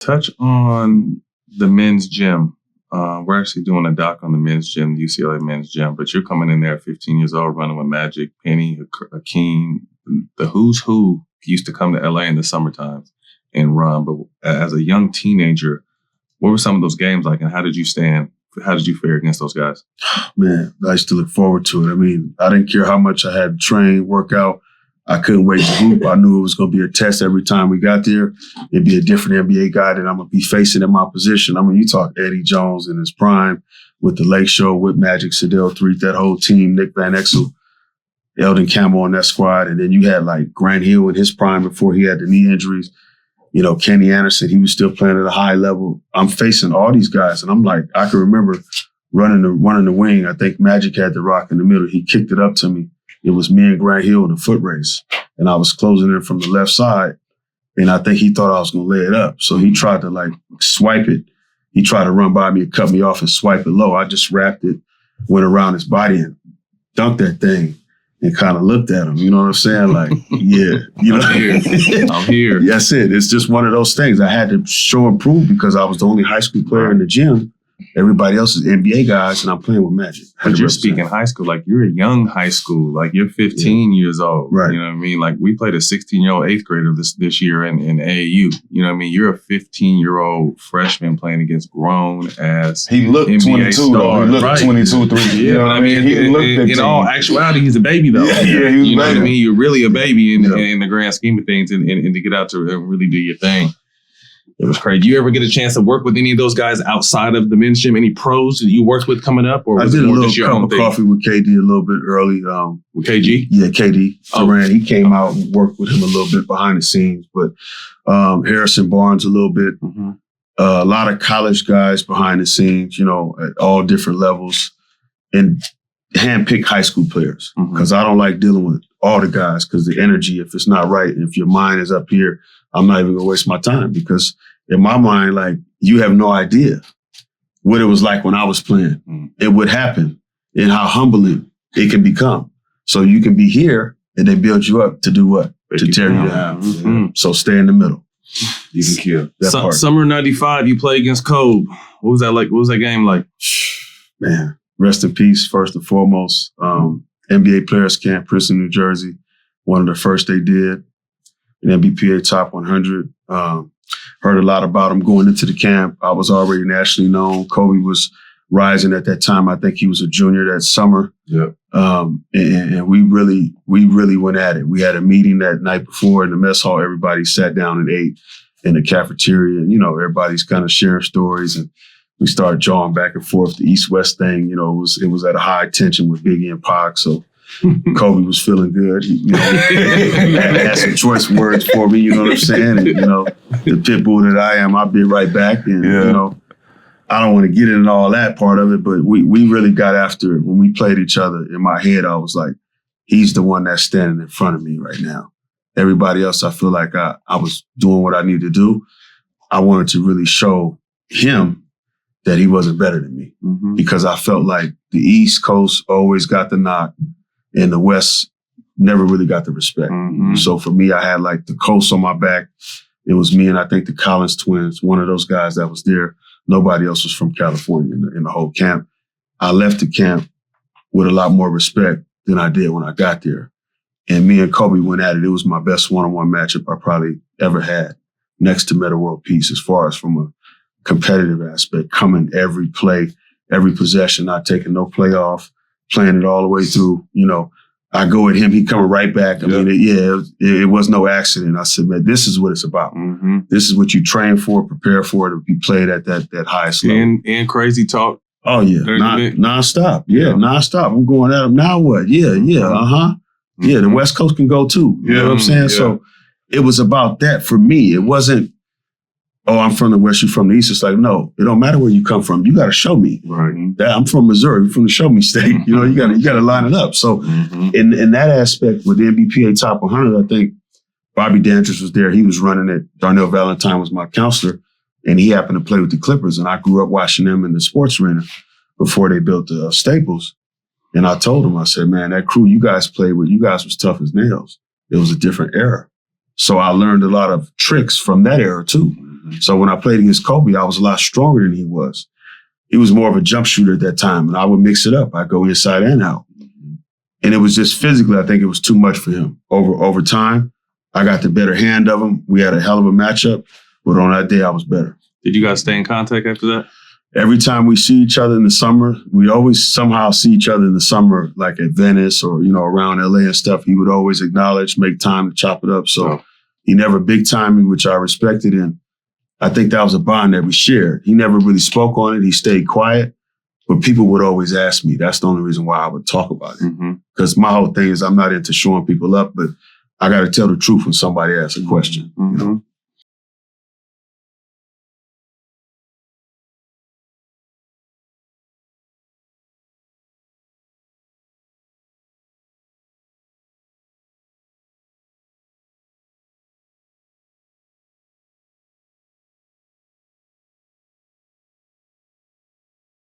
Touch on the men's gym. We're actually doing a doc on the men's gym, the UCLA men's gym, but you're coming in there at 15 years old, running with Magic, Penny, Hakeem, the who's who used to come to LA in the summertime and run. But as a young teenager, what were some of those games like, and how did you stand? How did you fare against those guys? Man, I used to look forward to it. I mean, I didn't care how much I had to train, work out. I couldn't wait to hoop. I knew it was going to be a test every time we got there. It'd be a different NBA guy that I'm going to be facing in my position. I mean, you talk Eddie Jones in his prime with the Lake Show, with Magic, Sedell Threet, that whole team, Nick Van Exel, Eldon Campbell on that squad. And then you had like Grant Hill in his prime before he had the knee injuries. You know, Kenny Anderson, he was still playing at a high level. I'm facing all these guys. And I'm like, I can remember running the wing. I think Magic had the rock in the middle. He kicked it up to me. It was me and Grant Hill in a foot race. And I was closing in from the left side. And I think he thought I was going to lay it up. So he tried to like swipe it. He tried to run by me and cut me off and swipe it low. I just wrapped it, went around his body and dunked that thing and kind of looked at him. You know what I'm saying? Like, yeah. You know? I'm here. That's it. It's just one of those things. I had to show and prove because I was the only high school player in the gym. Everybody else is NBA guys, and I'm playing with Magic. 100%. But you're speaking high school, like you're a young high school, like you're 15 years old. Right. You know what I mean? Like we played a 16-year-old eighth grader this year in AAU. You know what I mean? You're a 15-year-old freshman playing against grown ass He looked NBA 22 stars, though. He looked right? 22, 3. Yeah, but I mean, he looked 15. in all actuality, he's a baby though. Yeah, he was you know a baby. what I mean? You're really a baby in the grand scheme of things, and to get out to really do your thing. It was crazy. Do you ever get a chance to work with any of those guys outside of the men's gym? Any pros that you worked with coming up? Or I was did it a more little just your cup own of thing? coffee with KD a little bit early. With KG? Yeah, KD. Oh. Durant, he came out and worked with him a little bit behind the scenes. But Harrison Barnes a little bit. Mm-hmm. A lot of college guys behind the scenes, you know, at all different levels. And handpick high school players. Because I don't like dealing with all the guys because the energy, if it's not right, and if your mind is up here, I'm not even going to waste my time because in my mind, like, you have no idea what it was like when I was playing and what happened and how humbling it can become. So you can be here and they build you up to do what? To tear you down. Mm-hmm. So stay in the middle. You can kill. That part. Summer '95, you play against Kobe. What was that like? What was that game like? Man, rest in peace, first and foremost. NBA Players Camp, Princeton, New Jersey. One of the first they did. An NBPA Top 100. Heard a lot about him going into the camp. I was already nationally known. Kobe was rising at that time. I think he was a junior that summer. Yeah. And we really went at it. We had a meeting that night before in the mess hall. Everybody sat down and ate in the cafeteria. And, you know, everybody's kind of sharing stories. And we started jawing back and forth. The East-West thing, you know, it was at a high tension with Biggie and Pac. So Kobe was feeling good. You know, had some choice words for me, you know what I'm saying? And, you know, the pit bull that I am, I'll be right back. And, you know, I don't want to get into all that part of it, but we really got after it. When we played each other, in my head, I was like, he's the one that's standing in front of me right now. Everybody else, I feel like I was doing what I needed to do. I wanted to really show him that he wasn't better than me because I felt like the East Coast always got the knock and the West never really got the respect. So for me, I had like the coast on my back. It was me and I think the Collins twins, one of those guys that was there. Nobody else was from California in the whole camp. I left the camp with a lot more respect than I did when I got there. And me and Kobe went at it. It was my best one-on-one matchup I probably ever had, next to Metta World Peace, as far as from a competitive aspect, coming every play, every possession, not taking no play off, playing it all the way through. You know, I go at him, he coming right back. I mean, it was no accident. I said, man, this is what it's about. This is what you train for, prepare for, to be played at that highest level. And crazy talk. Oh, yeah. Non-stop. Yeah, non-stop. I'm going at him. Now what? Yeah, Yeah, the West Coast can go too. You know what I'm saying? So it was about that for me. It wasn't, oh, I'm from the West, you're from the East. It's like, no, it don't matter where you come from. You got to show me. Right. I'm from Missouri, from the show me state. You know, you got to line it up. So in that aspect, with the NBPA Top 100, I think Bobby Dandridge was there. He was running it. Darnell Valentine was my counselor, and he happened to play with the Clippers. And I grew up watching them in the sports arena before they built the Staples. And I told him, I said, man, that crew you guys played with, you guys was tough as nails. It was a different era. So I learned a lot of tricks from that era too. So when I played against Kobe, I was a lot stronger than he was. He was more of a jump shooter at that time, and I would mix it up. I'd go inside and out. And it was just physically, I think it was too much for him. Over time, I got the better hand of him. We had a hell of a matchup, but on that day, I was better. Did you guys stay in contact after that? Every time we see each other in the summer, we always somehow see each other in the summer, like at Venice or, around LA and stuff. He would always acknowledge, make time to chop it up. So he never big timed me, which I respected. And I think that was a bond that we shared. He never really spoke on it. He stayed quiet, but people would always ask me. That's the only reason why I would talk about it. Because my whole thing is I'm not into showing people up, but I got to tell the truth when somebody asks a question.